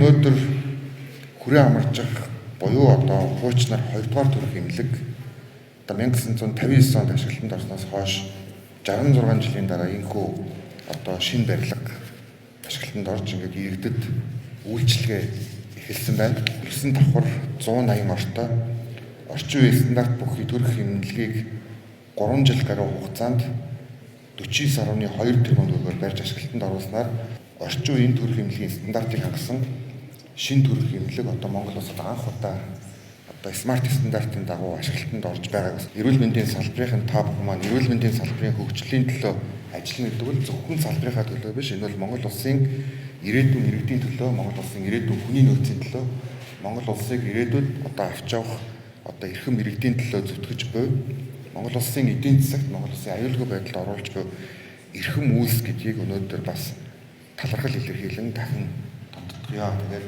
өнөөдөр хүрээ амарчих буюу одоо хуучнаар 2 дугаар төрөх эмнэлэг одоо 1959 онд ашиглалтанд орсноос хойш 66 жилийн дараа энэхүү одоо шинэ барилга ашиглалтанд орж ингээд иргэдэд үйлчилгээ эхэлсэн байна. 9 давхар 180 ортой орчин үеийн стандарт бүхий төрөх эмнэлгийг 3 жил гаруй хугацаанд 49.2 тэрбум төгрөгөөр барьж ашиглалтанд оруулснаар орчин үеийн төрөх эмнэлгийн стандартыг хангасан шинэ төрөх эмнэлэг одоо Монгол улсад анх удаа одоо смарт стандартын дагуу ашиглалтанд орж байгааг эрүүл мэндийн салбарын та бүхэн маань эрүүл мэндийн салбарын хөгжлийн төлөө ажиллана гэдэг бол зөвхөн салбарынхаа төлөө биш, энэ бол Монгол улсын ирээдүйн иргэдийн төлөө, Монгол улсын ирээдүйн хүний нөөцийн төлөө, Монгол улсыг ирээдүйд одоо авч явах одоо эрхэм иргэдийн төлөө зүтгэж буй Монгол улсын эдийн засагт, Монгол улсын аюулгүй байдалд оруулж буй эрхэм үйлс гэдгийг өнөөдөр бас талархал илэрхийлэн дахин тодтогё. Тэгээд